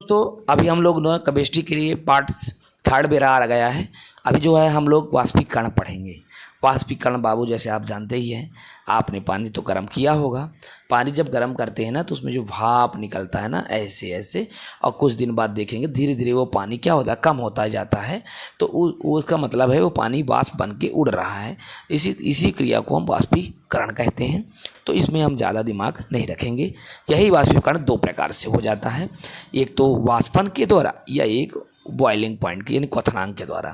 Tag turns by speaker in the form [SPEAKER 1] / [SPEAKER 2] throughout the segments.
[SPEAKER 1] दोस्तों अभी हम लोग ना केमिस्ट्री के लिए पार्ट थर्ड में आ गया है। अभी जो है हम लोग वाष्पीकरण पढ़ेंगे। वाष्पीकरण बाबू जैसे आप जानते ही हैं, आपने पानी तो गर्म किया होगा। पानी जब गर्म करते हैं ना तो उसमें जो भाप निकलता है ना ऐसे ऐसे, और कुछ दिन बाद देखेंगे धीरे धीरे वो पानी क्या होता है, कम होता जाता है। तो उसका मतलब है वो पानी वाष्प बन के उड़ रहा है। इसी क्रिया को हम वाष्पीकरण कहते हैं। तो इसमें हम ज़्यादा दिमाग नहीं रखेंगे। यही वाष्पीकरण दो प्रकार से हो जाता है, एक तो वाष्पन के द्वारा या एक बॉइलिंग पॉइंट के यानी क्वथनांक के द्वारा।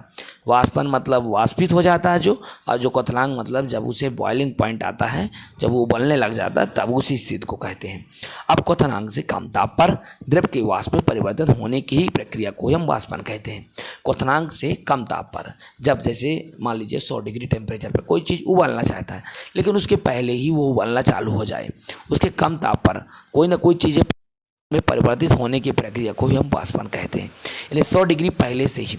[SPEAKER 1] वाष्पन मतलब वाष्पित हो जाता है जो, और जो क्वथनांक मतलब जब उसे बॉइलिंग पॉइंट आता है, जब वो उबलने लग जाता है तब उसी स्थिति को कहते हैं। अब क्वथनांक से कम ताप पर द्रव के वाष्प में परिवर्तित होने की ही प्रक्रिया को हम वाष्पन कहते हैं। क्वथनांक से कम ताप पर जब जैसे मान लीजिए 100 डिग्री टेम्परेचर पर कोई चीज़ उबलना चाहता है, लेकिन उसके पहले ही वो उबलना चालू हो जाए, उसके कम ताप पर कोई ना कोई चीज़ें में परिवर्तित होने की प्रक्रिया को ही हम वाष्पन कहते हैं। यानी 100 डिग्री पहले से ही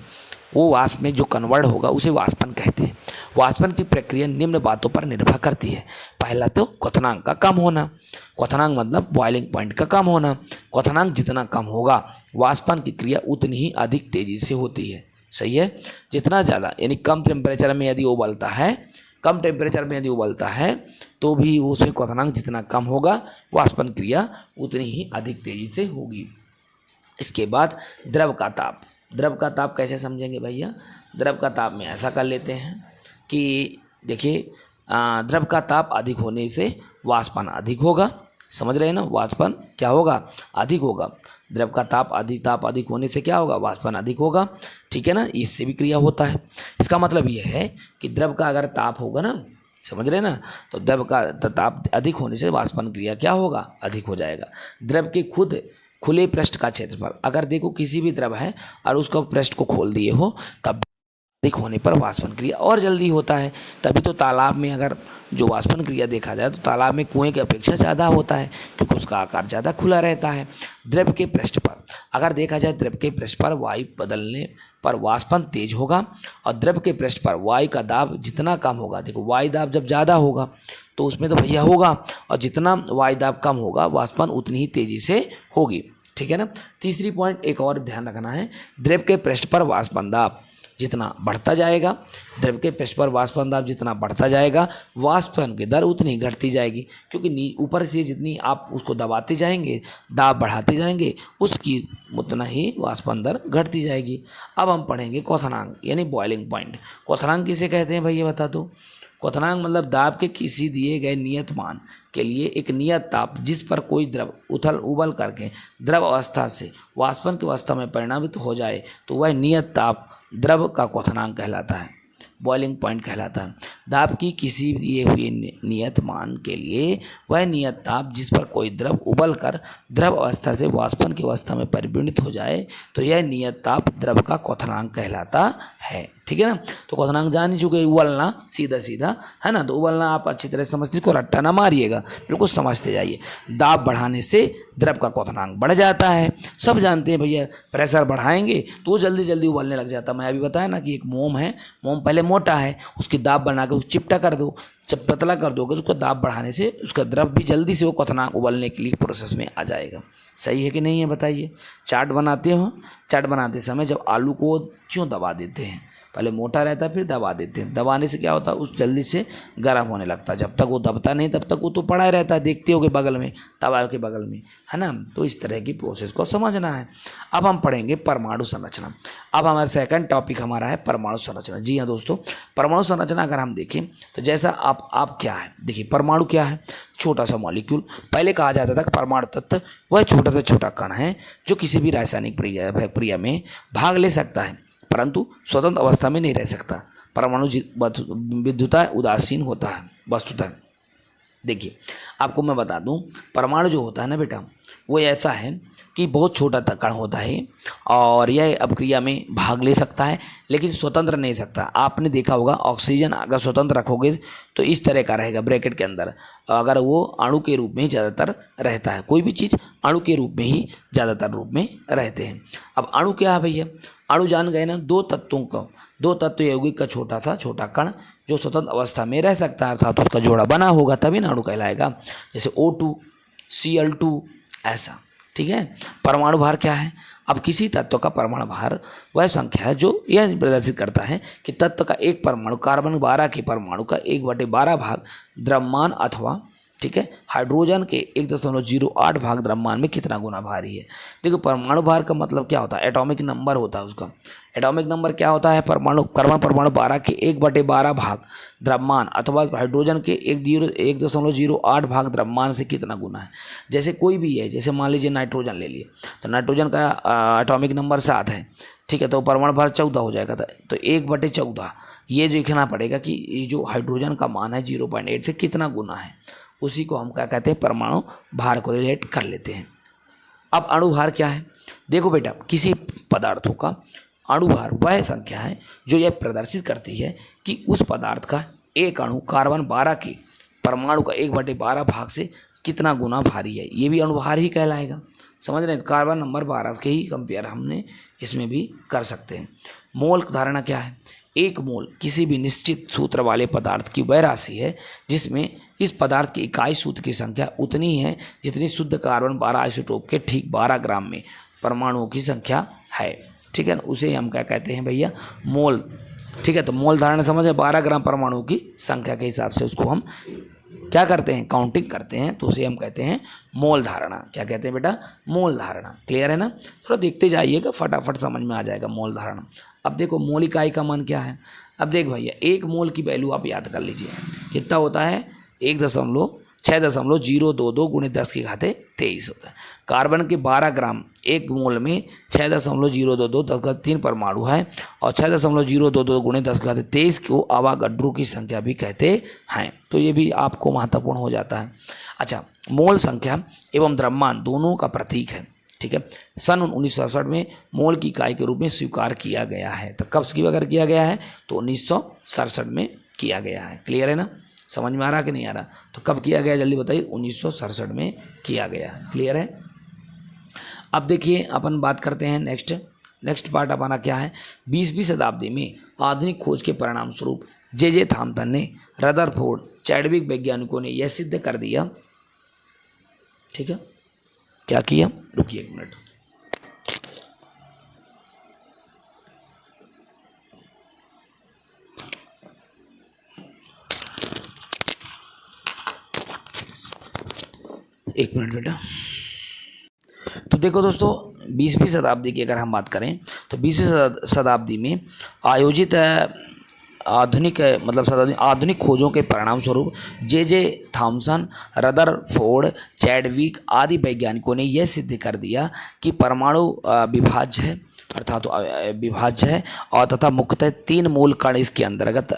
[SPEAKER 1] वो वाष्प में जो कन्वर्ट होगा उसे वाष्पन कहते हैं। वाष्पन की प्रक्रिया निम्न बातों पर निर्भर करती है। पहला तो क्वथनांक का कम होना। क्वथनांक मतलब बॉइलिंग पॉइंट का कम होना। क्वथनांक जितना कम होगा वाष्पन की क्रिया उतनी ही अधिक तेजी से होती है। सही है। जितना ज़्यादा यानी कम टेम्परेचर में यदि उबलता है, कम टेम्परेचर में यदि उबलता है तो भी उसमें क्वथनांक जितना कम होगा वाष्पन क्रिया उतनी ही अधिक तेजी से होगी। इसके बाद द्रव का ताप। द्रव का ताप कैसे समझेंगे भैया? द्रव का ताप में ऐसा कर लेते हैं कि देखिए, द्रव का ताप अधिक होने से वाष्पन अधिक होगा। समझ रहे हैं ना? वाष्पन क्या होगा? अधिक होगा। द्रव का ताप अधिक होने से क्या होगा? वाष्पन अधिक होगा। ठीक है ना? इससे भी क्रिया होता है। इसका मतलब यह है कि द्रव का अगर ताप होगा ना, समझ रहे हैं ना, तो द्रव का ताप अधिक होने से वाष्पन क्रिया क्या होगा? अधिक हो जाएगा। द्रव के खुद खुले पृष्ठ का क्षेत्रफल, अगर देखो किसी भी द्रव है और उसका पृष्ठ को खोल दिए हो तब अधिक होने पर वाष्पन क्रिया और जल्दी होता है। तभी तो तालाब में अगर जो वाष्पन क्रिया देखा जाए तो तालाब में कुएं की अपेक्षा ज़्यादा होता है, क्योंकि उसका आकार ज़्यादा खुला रहता है। द्रव के पृष्ठ पर अगर देखा जाए, द्रव के पृष्ठ पर वायु बदलने पर वाष्पन तेज होगा, और द्रव के पृष्ठ पर वायु का दाब जितना कम होगा, देखो वायु दाब जब ज़्यादा होगा तो उसमें तो भैया होगा, और जितना वायु दाब कम होगा वाष्पन उतनी ही तेज़ी से होगी। ठीक है ना? तीसरी पॉइंट एक और ध्यान रखना है, द्रव के पृष्ठ पर वाष्पन दाब जितना बढ़ता जाएगा, द्रव के पृष्ठ पर वाष्पन दाब जितना बढ़ता जाएगा वाष्पन की दर उतनी घटती जाएगी, क्योंकि ऊपर से जितनी आप उसको दबाते जाएंगे, दाब बढ़ाते जाएंगे, उसकी उतना ही वाष्पन दर घटती जाएगी। अब हम पढ़ेंगे क्वथनांक यानी बॉइलिंग पॉइंट। क्वथनांक किसे कहते हैं भैया बता दो? क्वथनांक मतलब दाब के किसी दिए गए नियत मान के लिए एक नियत ताप जिस पर कोई द्रव उबल करके द्रव अवस्था से वाष्पन की अवस्था में परिणमित हो जाए तो वह नियत ताप द्रव का क्वथनांक कहलाता है, बॉइलिंग पॉइंट कहलाता है। दाब की किसी दिए हुए नियत मान के लिए वह नियत ताप जिस पर कोई द्रव उबल कर द्रव अवस्था से वाष्पन की अवस्था में परिवर्तित हो जाए तो यह नियत ताप द्रव का क्वथनांक कहलाता है। ठीक है ना? तो क्वथनांक जान ही चुके, उबलना सीधा सीधा है ना। तो उबलना आप अच्छी तरह समझते, इसको रट्टा ना मारिएगा, बिल्कुल समझते जाइए। दाब बढ़ाने से द्रव का क्वथनांक बढ़ जाता है। सब जानते हैं भैया, प्रेशर बढ़ाएंगे तो जल्दी जल्दी उबलने लग जाता है। मैं अभी बताया ना कि एक मोम है, मोम पहले मोटा है, उसकी दाब बना के उस चिपटा कर दो, जब पतला कर दोगे तो उसका दाब बढ़ाने से उसका द्रव भी जल्दी से वो क्वथनांक उबलने के लिए प्रोसेस में आ जाएगा। सही है कि नहीं है बताइए? चाट बनाते हो, चाट बनाते समय जब आलू को क्यों दबा देते हैं? पहले मोटा रहता है फिर दबा देते हैं। दबाने से क्या होता है? उस जल्दी से गर्म होने लगता है। जब तक वो दबता नहीं तब तक वो तो पड़ा ही रहता है, देखते होगे बगल में, तवा के बगल में, है ना। तो इस तरह की प्रोसेस को समझना है। अब हम पढ़ेंगे परमाणु संरचना। अब हमारा सेकंड टॉपिक हमारा है परमाणु संरचना। जी हाँ दोस्तों, परमाणु संरचना अगर हम देखें तो जैसा आप क्या है, देखिए परमाणु क्या है? छोटा सा मॉलिक्यूल। पहले कहा जाता था कि परमाणु तत्व वह छोटा से छोटा कण है जो किसी भी रासायनिक प्रक्रिया में भाग ले सकता है परंतु स्वतंत्र अवस्था में नहीं रह सकता। परमाणु विद्युतः उदासीन होता है वस्तुतः। देखिए आपको मैं बता दूं, परमाणु जो होता है ना बेटा, वो ऐसा है कि बहुत छोटा कण होता है और यह अपक्रिया में भाग ले सकता है लेकिन स्वतंत्र नहीं सकता। आपने देखा होगा ऑक्सीजन अगर स्वतंत्र रखोगे तो इस तरह का रहेगा ब्रैकेट के अंदर, अगर वो अणु के रूप में ही ज़्यादातर रहता है। कोई भी चीज़ अणु के रूप में ही ज़्यादातर रूप में रहते हैं। अब अणु क्या है भैया? अणु जान गए ना, दो तत्व यौगिक का छोटा कण जो स्वतंत्र अवस्था में रह सकता है, अर्थात उसका जोड़ा बना होगा तभी ना अणु कहलाएगा। जैसे O2 Cl2 ऐसा। ठीक है। परमाणु भार क्या है? अब किसी तत्व का परमाणु भार वह संख्या है जो यह प्रदर्शित करता है कि तत्व का एक परमाणु कार्बन 12 के परमाणु का 1/12 भाग द्रव्यमान अथवा, ठीक है, हाइड्रोजन के 1.08 भाग द्रव्यमान में कितना गुना भारी है। देखो परमाणु भार का मतलब क्या होता है, एटॉमिक नंबर होता है उसका। एटॉमिक नंबर क्या होता है, परमाणु 12 के 1/12 भाग द्रव्यमान अथवा हाइड्रोजन के 1.08 भाग द्रव्यमान से कितना गुना है। जैसे कोई भी है, जैसे मान लीजिए नाइट्रोजन ले लिए, तो नाइट्रोजन का एटॉमिक नंबर 7 है, ठीक है, तो परमाणु भार 14 हो जाएगा। तो 1/14 ये देखना पड़ेगा कि ये जो हाइड्रोजन का मान है 0.8 से कितना गुना है, उसी को हम क्या कहते हैं, परमाणु भार को रिलेट कर लेते हैं। अब अणु भार क्या है, देखो बेटा, किसी पदार्थों का अणु भार वह संख्या है जो यह प्रदर्शित करती है कि उस पदार्थ का एक अणु कार्बन 12 के परमाणु का 1/12 भाग से कितना गुना भारी है। ये भी अणु भार ही कहलाएगा, समझ रहे हैं। कार्बन नंबर 12 के ही कंपेयर हमने इसमें भी कर सकते हैं। मोल धारणा क्या है, एक मोल किसी भी निश्चित सूत्र वाले पदार्थ की वह राशि है जिसमें इस पदार्थ की इकाई सूत्र की संख्या उतनी है जितनी शुद्ध कार्बन 12 आइसोटोप के ठीक 12 ग्राम में परमाणुओं की संख्या है, ठीक है। उसे हम क्या कहते हैं भैया, मोल, ठीक है। तो मोल धारणा समझ है, 12 ग्राम परमाणुओं की संख्या के हिसाब से उसको हम क्या करते हैं, काउंटिंग करते हैं, तो उसे हम कहते हैं मोल धारणा। क्या कहते हैं बेटा, मोल धारणा। क्लियर है ना, थोड़ा देखते जाइएगा, फटाफट समझ में आ जाएगा मोल धारणा। अब देखो मोल इकाई का मान क्या है। अब देख भैया, एक मोल की वैल्यू आप याद कर लीजिए, कितना होता है, 6.022 गुणे 10⁻23 होता है। कार्बन के 12 ग्राम एक मोल में 6.022 10⁻3 परमाणु है, और 6.022 गुणे 10⁻23 को अवागाड्रो की संख्या भी कहते हैं। तो ये भी आपको महत्वपूर्ण हो जाता है। अच्छा, मोल संख्या एवं द्रव्यमान दोनों का प्रतीक है, ठीक है। सन 1967 में मोल की इकाई के रूप में स्वीकार किया गया है। तो कब स्वीकार किया गया है, तो 1967 में किया गया है। क्लियर है ना, समझ में आ रहा कि नहीं आ रहा, तो कब किया गया जल्दी बताइए, 1967 में किया गया। क्लियर है। अब देखिए अपन बात करते हैं नेक्स्ट पार्ट अपना क्या है, 20वीं शताब्दी में आधुनिक खोज के परिणाम स्वरूप जे थॉम्सन ने, रदरफोर्ड, चैडविक वैज्ञानिकों ने यह सिद्ध कर दिया, ठीक है। क्या किया, रुकिए 1 मिनट। एक मिनट बेटा। तो देखो दोस्तों, 20वीं शताब्दी की अगर हम बात करें तो 20वीं शताब्दी में आयोजित आधुनिक खोजों के परिणाम स्वरूप जे थॉम्सन, रदरफोर्ड, चैडविक आदि वैज्ञानिकों ने यह सिद्ध कर दिया कि परमाणु विभाज्य है, अर्थात विभाज्य है, और तथा मुख्यतः 3 मूल कण इसके अंतर्गत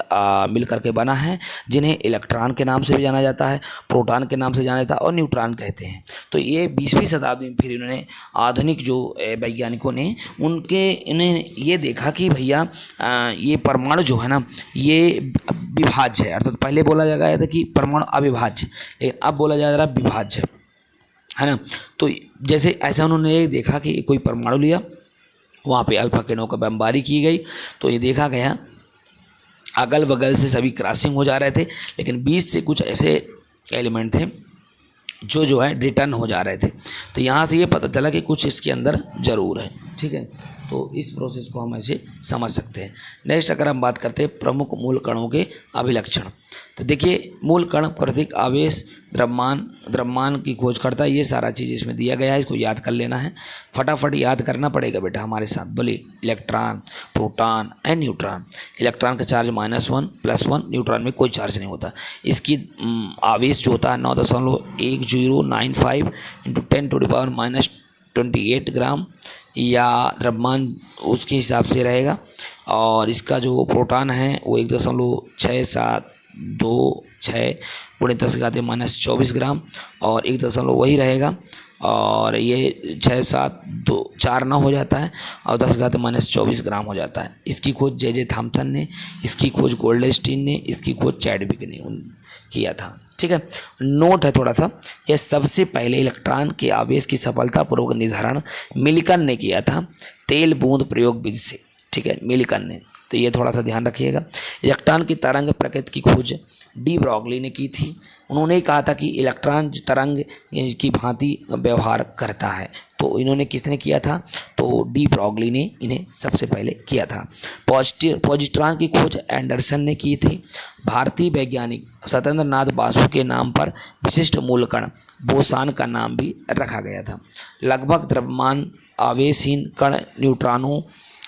[SPEAKER 1] मिलकर के बना है, जिन्हें इलेक्ट्रॉन के नाम से भी जाना जाता है, प्रोटॉन के नाम से जाना जाता है और न्यूट्रॉन कहते हैं। तो ये 20वीं शताब्दी में फिर इन्होंने आधुनिक जो वैज्ञानिकों ने इन्हें ये देखा कि भैया ये परमाणु जो है ना ये विभाज्य है, अर्थात पहले बोला जा रहा था कि परमाणु अविभाज्य, लेकिन अब बोला जा रहा है विभाज्य, है ना। तो जैसे ऐसा उन्होंने देखा कि कोई परमाणु लिया, वहाँ पे अल्फा किरणों का बमबारी की गई, तो ये देखा गया अगल बगल से सभी क्रॉसिंग हो जा रहे थे, लेकिन बीच से कुछ ऐसे एलिमेंट थे जो है रिटर्न हो जा रहे थे। तो यहाँ से ये पता चला कि कुछ इसके अंदर ज़रूर है, ठीक है। तो इस प्रोसेस को हम ऐसे समझ सकते हैं। नेक्स्ट अगर हम बात करते हैं प्रमुख मूल कणों के अभिलक्षण, तो देखिए मूल कण प्रतीक आवेश द्रव्यमान की खोज करता है। ये सारा चीज़ इसमें दिया गया है, इसको याद कर लेना है, फटाफट याद करना पड़ेगा बेटा हमारे साथ। बोले electron, proton and neutron. Electron का चार्ज -1 +1, न्यूट्रॉन में कोई चार्ज नहीं होता। इसकी आवेश जो होता है 9.1095 × 10⁻28 ग्राम, या द्रव्यमान उसके हिसाब से रहेगा। और इसका जो प्रोटॉन है वो 1.6726 × 10⁻24 ग्राम, और 1 वही रहेगा, और ये 6.724 हो जाता है, और 10⁻24 ग्राम हो जाता है। इसकी खोज जे थॉम्सन ने, इसकी खोज गोल्डस्टीन ने, इसकी खोज चैडविक ने किया था, ठीक है। नोट है थोड़ा सा, यह सबसे पहले इलेक्ट्रॉन के आवेश की सफलतापूर्वक निर्धारण मिल्कन ने किया था, तेल बूंद प्रयोग विधि से, ठीक है, मिल्कन ने। तो ये थोड़ा सा ध्यान रखिएगा। इलेक्ट्रॉन की तरंग प्रकृति की खोज डी ब्रॉगली ने की थी। उन्होंने कहा था कि इलेक्ट्रॉन तरंग की भांति व्यवहार करता है, तो इन्होंने किसने किया था? तो डी ब्रॉगली ने इन्हें सबसे पहले किया था। पॉजिट्रॉन की खोज एंडरसन ने की थी। भारतीय वैज्ञानिक सत्येंद्र नाथ बासु के नाम पर विशिष्ट मूलकण बोसान का नाम भी रखा गया था। लगभग द्रव्यमान आवेशहीन कण न्यूट्रॉनों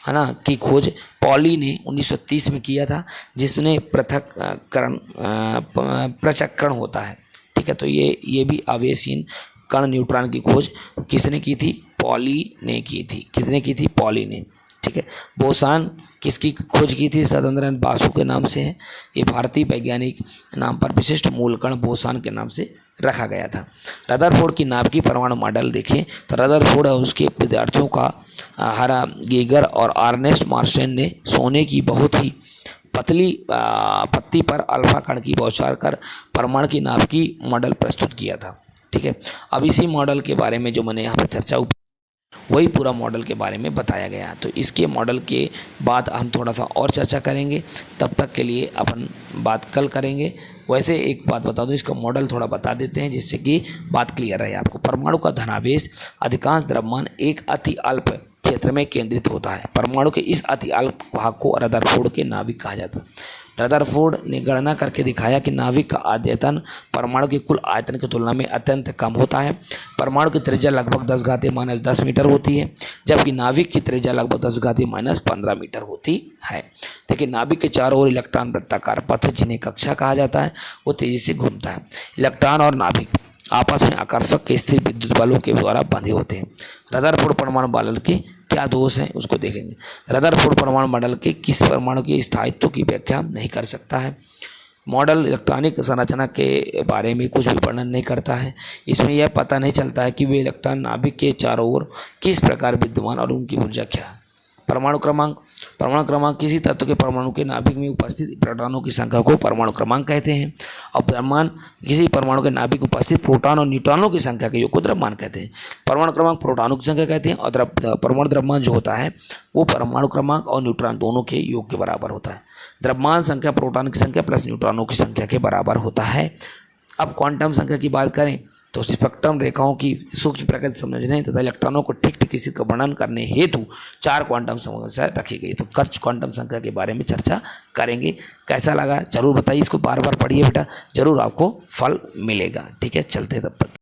[SPEAKER 1] है ना की खोज पॉली ने 1930 में किया था, जिसने पृथक्करण होता है। ठीक है, तो ये भी आवेशहीन कण न्यूट्रॉन की खोज किसने की थी? पॉली ने की थी। किसने की थी? पॉली ने। ठीक है, बोसान किसकी खोज की थी? सत्येंद्र नाथ बासु के नाम से है। ये भारतीय वैज्ञानिक नाम पर विशिष्ट मूलकण बोसान के नाम से रखा गया था। रदरफोर्ड की नाभिक की परमाणु मॉडल देखें तो रदरफोर्ड और उसके विद्यार्थियों का हरा गीगर और अर्नेस्ट मार्शन ने सोने की बहुत ही पतली पत्ती पर अल्फा कण की बौछार कर परमाणु की नाभिकी मॉडल प्रस्तुत किया था। ठीक है, अब इसी मॉडल के बारे में जो मैंने यहाँ पर चर्चा वही पूरा मॉडल के बारे में बताया गया। तो इसके मॉडल के बाद हम थोड़ा सा और चर्चा करेंगे, तब तक के लिए अपन बात कल करेंगे। वैसे एक बात बता दूं, इसका मॉडल थोड़ा बता देते हैं जिससे कि बात क्लियर रहे आपको। परमाणु का धनावेश अधिकांश द्रव्यमान एक अति अल्प क्षेत्र में केंद्रित होता है। परमाणु के इस अति अल्प भाग को रदरफोर्ड के नाभिक कहा जाता है। रदरफोर्ड ने गणना करके दिखाया कि नाभिक का आयतन परमाणु के कुल आयतन की तुलना में अत्यंत कम होता है। परमाणु की त्रिज्या लगभग 10⁻⁻10 मीटर होती है, जबकि नाभिक की त्रिज्या लगभग 10⁻⁻15 मीटर होती है। देखिए, नाभिक के चारों ओर इलेक्ट्रॉन वृत्ताकार पथ, जिन्हें कक्षा कहा जाता है, वो तेजी से घूमता है। इलेक्ट्रॉन और नाभिक आपस में आकर्षक के स्थिर विद्युत बलों के द्वारा बंधे होते हैं। रदरफोर्ड परमाणु मॉडल के क्या दोष हैं उसको देखेंगे। रदरफोर्ड परमाणु मॉडल के किस परमाणु के स्थायित्व की व्याख्या नहीं कर सकता है। मॉडल इलेक्ट्रॉनिक संरचना के बारे में कुछ भी वर्णन नहीं करता है। इसमें यह पता नहीं चलता है कि वे इलेक्ट्रॉन नाभिक के चारों ओर किस प्रकार विद्यमान और उनकी ऊर्जा क्या है। परमाणु क्रमांक किसी तत्व के परमाणु के नाभिक में उपस्थित प्रोटॉनों की संख्या को परमाणु क्रमांक कहते हैं, और किसी परमाणु के नाभिक में उपस्थित प्रोटॉन और न्यूट्रॉनों की संख्या के योग को द्रव्यमान कहते हैं। परमाणु क्रमांक प्रोटॉनों की संख्या कहते हैं, और परमाणु द्रव्यमान जो होता है वो परमाणु क्रमांक और न्यूट्रॉन दोनों के योग के बराबर होता है। द्रव्यमान संख्या प्रोटॉन की संख्या प्लस न्यूट्रॉनों की संख्या के बराबर होता है। अब क्वांटम संख्या की बात करें तो स्पेक्ट्रम रेखाओं की सूक्ष्म प्रकृति समझने तथा इलेक्ट्रॉनों को ठीक स्थिति का वर्णन करने हेतु 4 क्वांटम समस्या रखी गई। तो कर्च क्वांटम संख्या के बारे में चर्चा करेंगे। कैसा लगा जरूर बताइए, इसको बार बार पढ़िए बेटा, जरूर आपको फल मिलेगा। ठीक है, चलते तब तक।